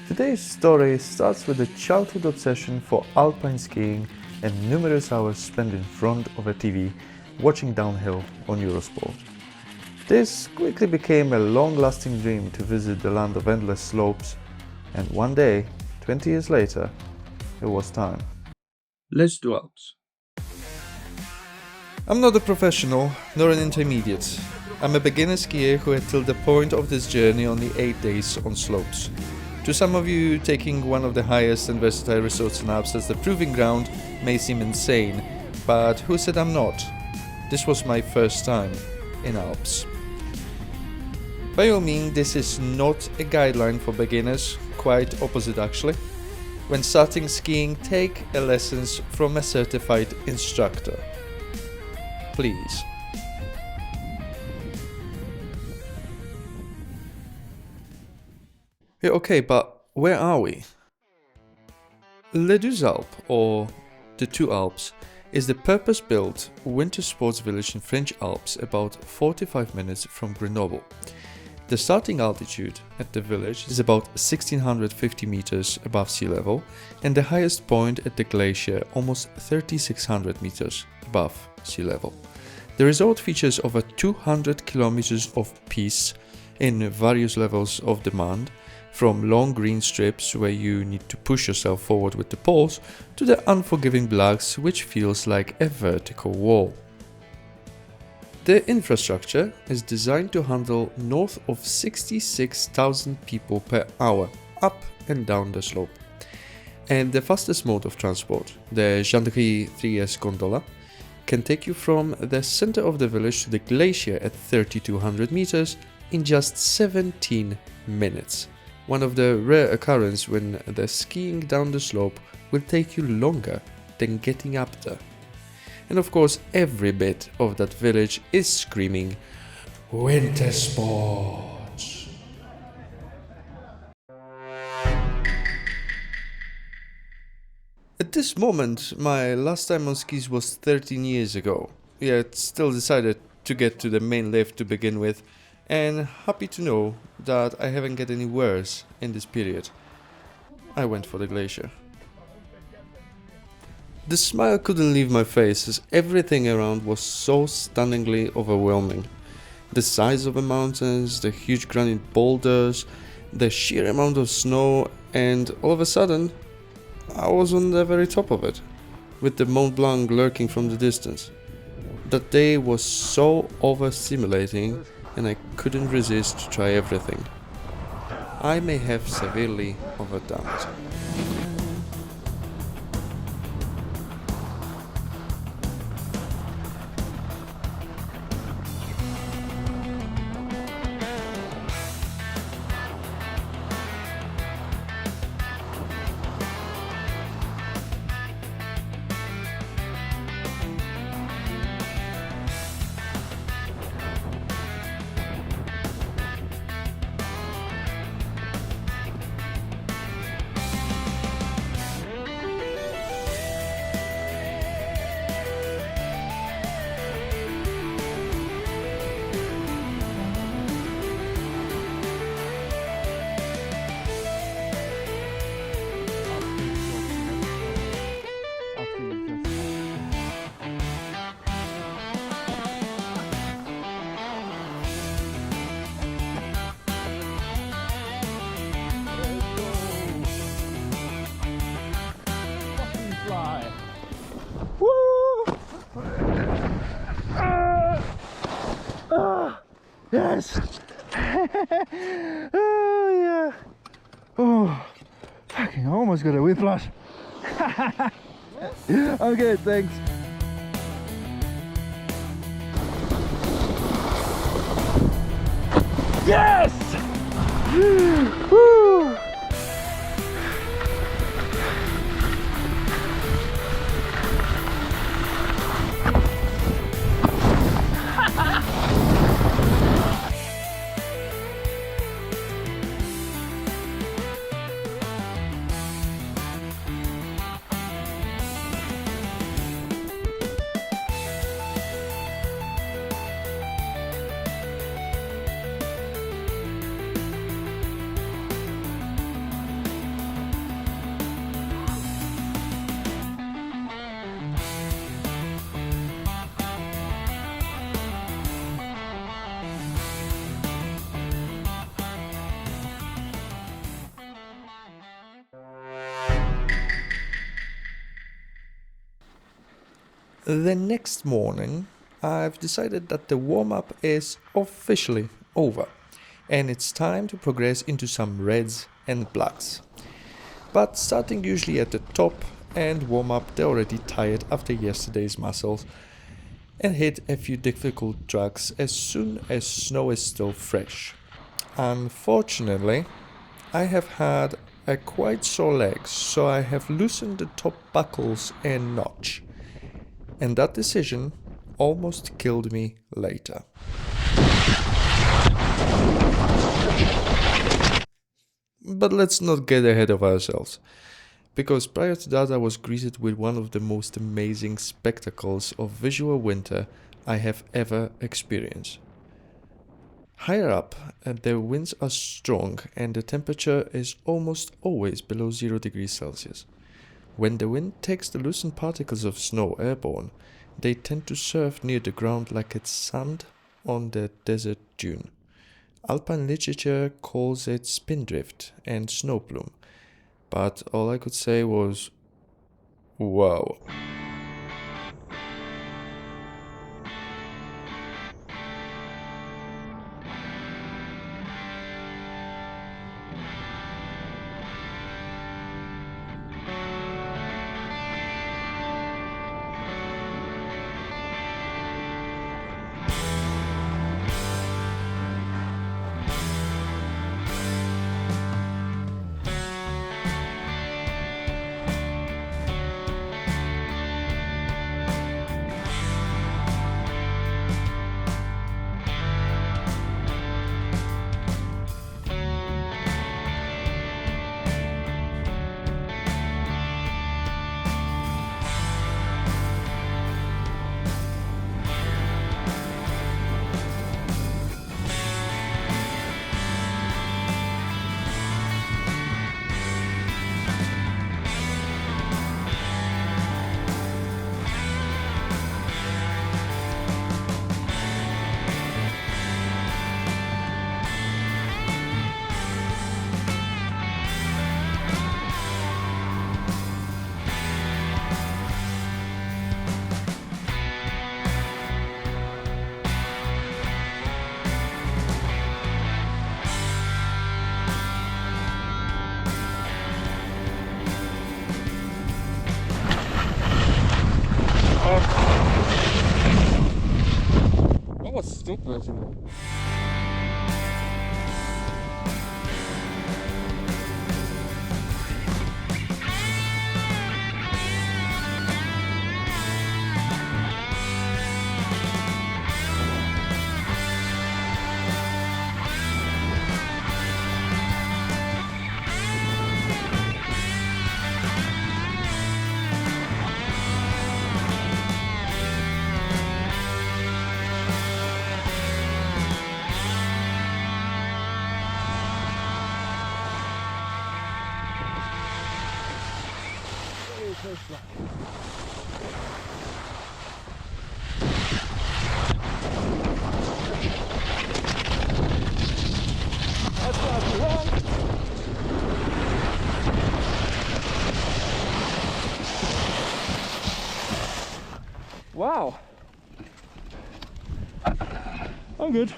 Today's story starts with a childhood obsession for alpine skiing and numerous hours spent in front of a TV watching downhill on Eurosport. This quickly became a long-lasting dream to visit the land of endless slopes, and one day, 20 years later, it was time. Let's do Alps. I'm not a professional, nor an intermediate. I'm a beginner skier who had till the point of this journey only 8 days on slopes. To some of you, taking one of the highest and versatile resorts in Alps as the proving ground may seem insane, but who said I'm not? This was my first time in Alps. By all means, this is not a guideline for beginners, quite opposite actually. When starting skiing, take a lessons from a certified instructor. Please. Yeah, okay, but where are we? Les Deux Alpes, or the Two Alps, is the purpose-built winter sports village in French Alps about 45 minutes from Grenoble. The starting altitude at the village is about 1650 meters above sea level, and the highest point at the glacier almost 3600 meters above sea level. The resort features over 200 kilometers of piste in various levels of demand, from long green strips where you need to push yourself forward with the poles to the unforgiving blocks which feels like a vertical wall. The infrastructure is designed to handle north of 66,000 people per hour up and down the slope. And the fastest mode of transport, the Gendarmerie 3S gondola, can take you from the center of the village to the glacier at 3200 meters in just 17 minutes. One of the rare occurrences when the skiing down the slope will take you longer than getting up there. And of course, every bit of that village is screaming, winter sports. At this moment, my last time on skis was 13 years ago, yet still decided to get to the main lift to begin with, and happy to know that I haven't get any worse in this period. I went for the glacier. The smile couldn't leave my face as everything around was so stunningly overwhelming. The size of the mountains, the huge granite boulders, the sheer amount of snow, and all of a sudden, I was on the very top of it, with the Mont Blanc lurking from the distance. That day was so overstimulating, and I couldn't resist to try everything. I may have severely overdone it. Yes! Oh yeah! Oh, fucking almost got a whiplash. Okay, thanks. Yes! Woo! The next morning, I've decided that the warm-up is officially over, and it's time to progress into some reds and blacks. But starting usually at the top and warm up the already tired after yesterday's muscles, and hit a few difficult tracks as soon as snow is still fresh. Unfortunately, I have had a quite sore legs, so I have loosened the top buckles a notch, and that decision almost killed me later. But let's not get ahead of ourselves, because prior to that I was greeted with one of the most amazing spectacles of visual winter I have ever experienced. Higher up, the winds are strong and the temperature is almost always below 0 degrees Celsius. When the wind takes the loosened particles of snow airborne, they tend to surf near the ground like it's sand on the desert dune. Alpine literature calls it spindrift and snow plume, but all I could say was, wow. Oh, was stupid. Wow. I'm good.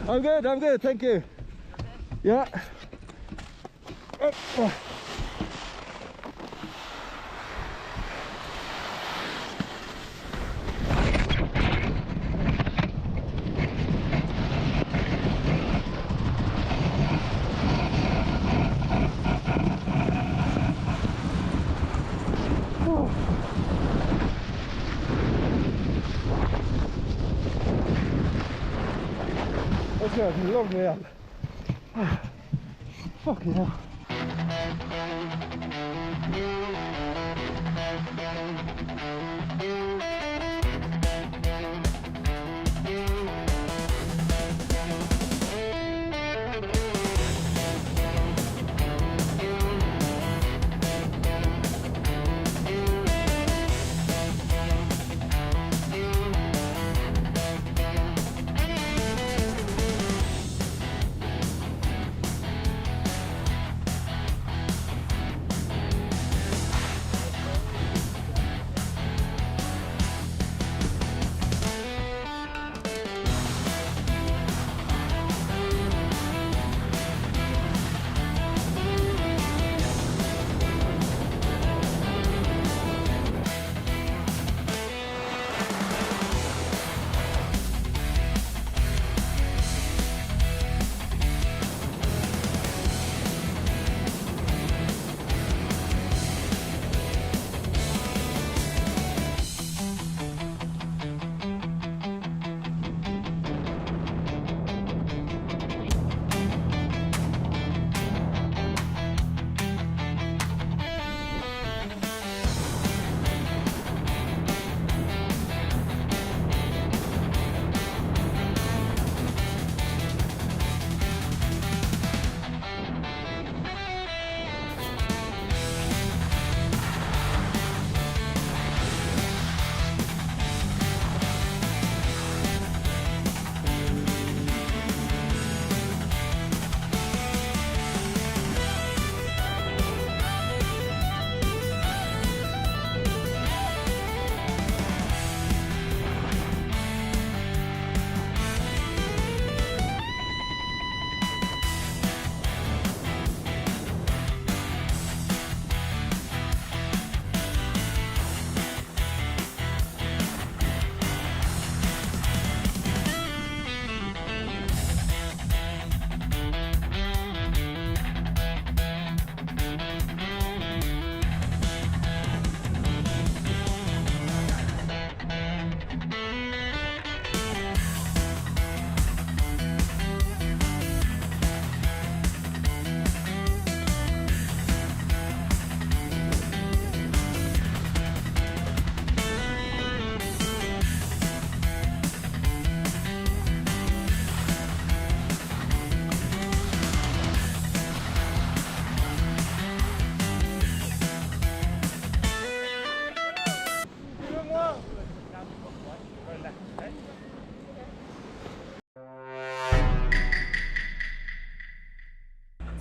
I'm good, thank you. Yeah. Let's go, it's a long way up. Fucking hell.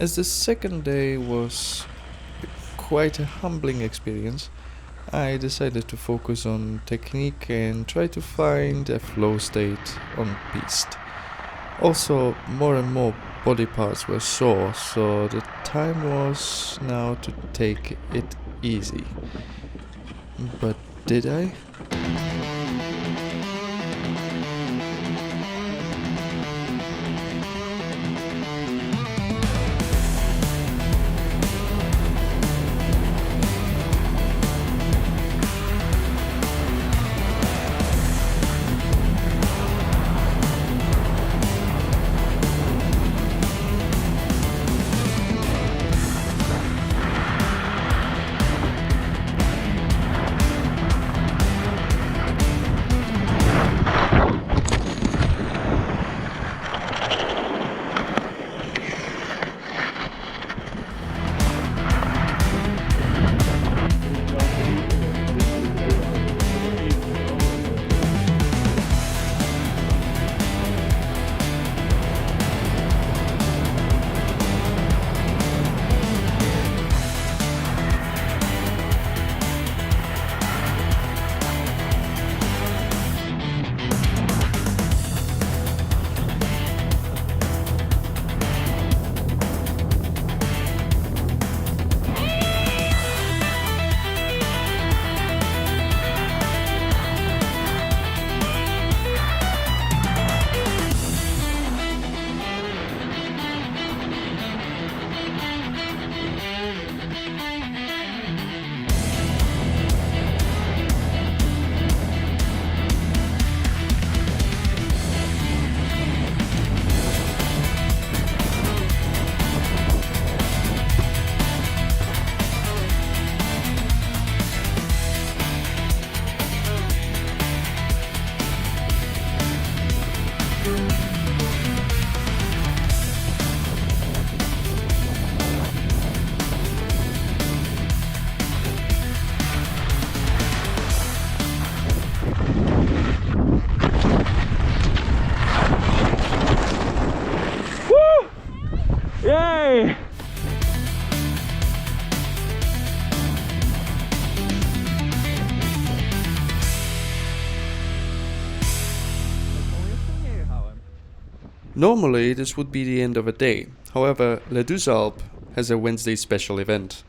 As the second day was quite a humbling experience, I decided to focus on technique and try to find a flow state on piste. Also, more and more body parts were sore, so the time was now to take it easy. But did I? Yay! Normally, this would be the end of a day. However, Les Deux Alpes has a Wednesday special event.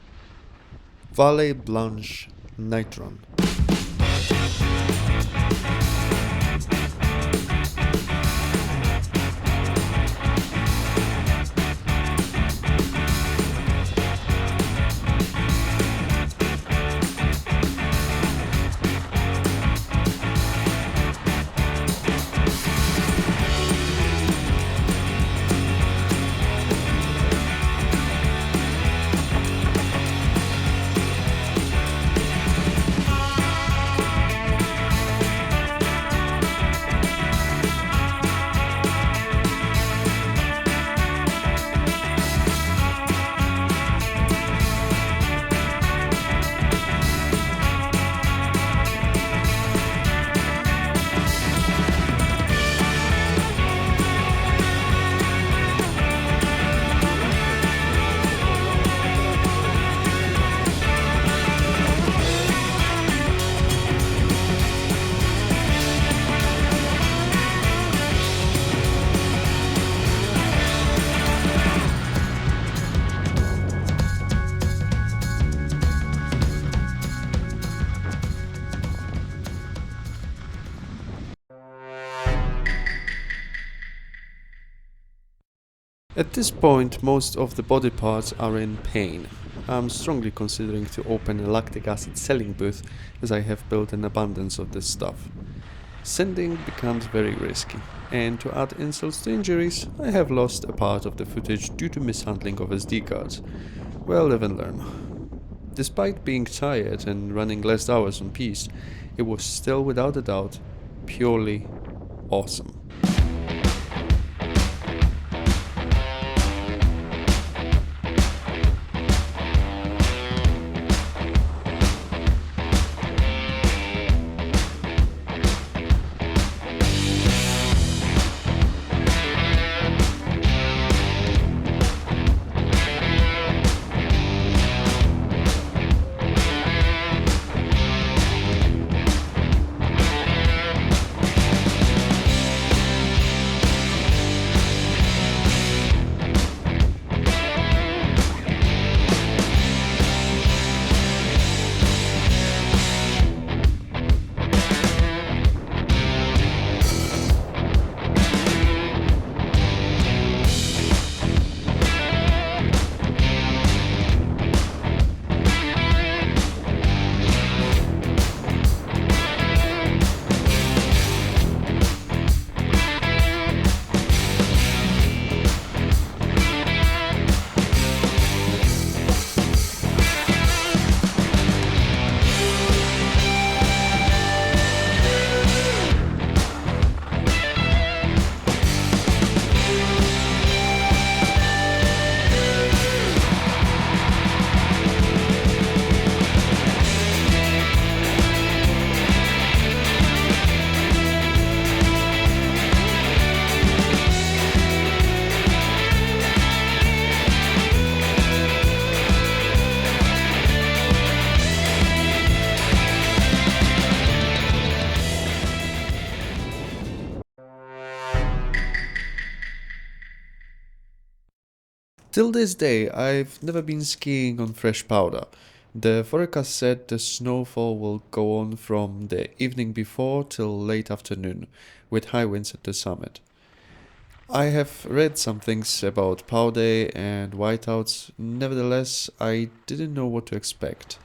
Vallée Blanche Night Run. At this point, most of the body parts are in pain. I'm strongly considering to open a lactic acid selling booth, as I have built an abundance of this stuff. Sending becomes very risky, and to add insults to injuries, I have lost a part of the footage due to mishandling of SD cards. Well, live and learn. Despite being tired and running less hours on piste, it was still without a doubt purely awesome. Till this day, I've never been skiing on fresh powder. The forecast said the snowfall will go on from the evening before till late afternoon, with high winds at the summit. I have read some things about powder and whiteouts, nevertheless, I didn't know what to expect.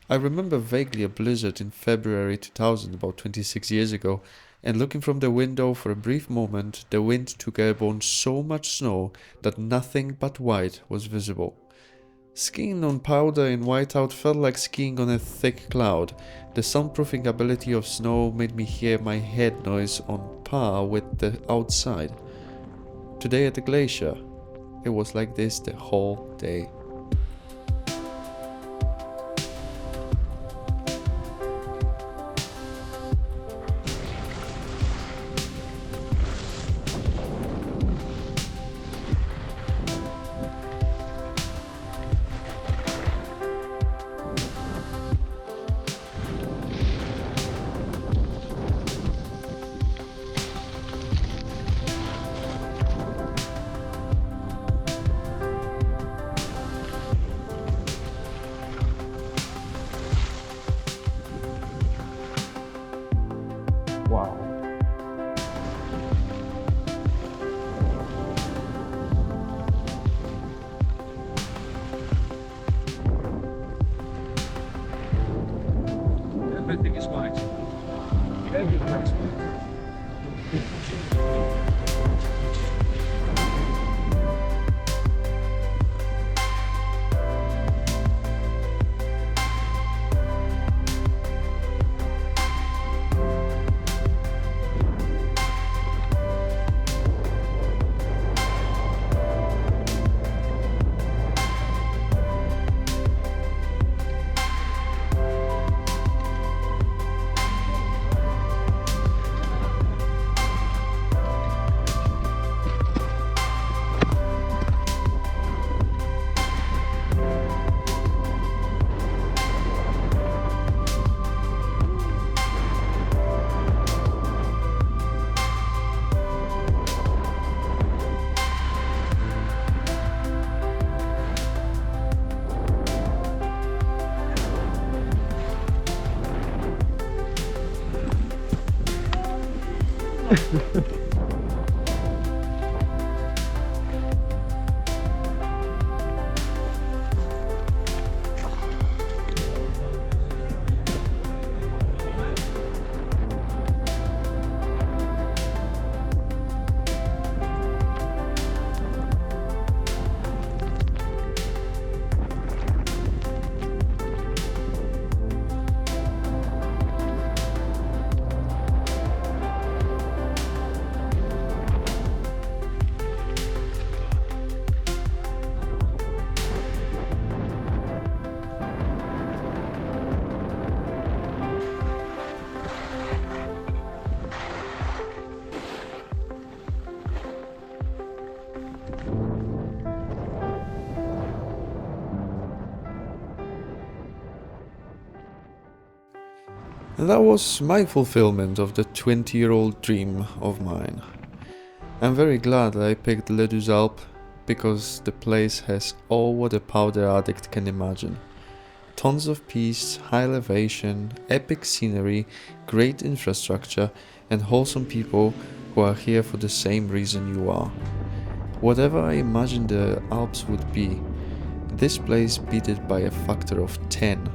I remember vaguely a blizzard in February 2000, about 26 years ago, and looking from the window for a brief moment, the wind took airborne so much snow that nothing but white was visible. Skiing on powder in whiteout felt like skiing on a thick cloud. The soundproofing ability of snow made me hear my head noise on par with the outside. Today at the glacier, it was like this the whole day. Wow. Everything is white. Everything is white. And that was my fulfillment of the 20-year-old dream of mine. I'm very glad that I picked Deux Alpes because the place has all what a powder addict can imagine. Tons of peace, high elevation, epic scenery, great infrastructure, and wholesome people who are here for the same reason you are. Whatever I imagined the Alps would be, this place beat it by a factor of 10.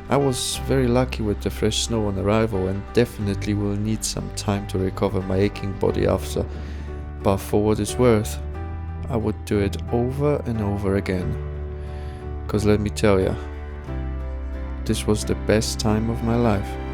I was very lucky with the fresh snow on arrival and definitely will need some time to recover my aching body after, but for what it's worth, I would do it over and over again. Cause let me tell ya, this was the best time of my life.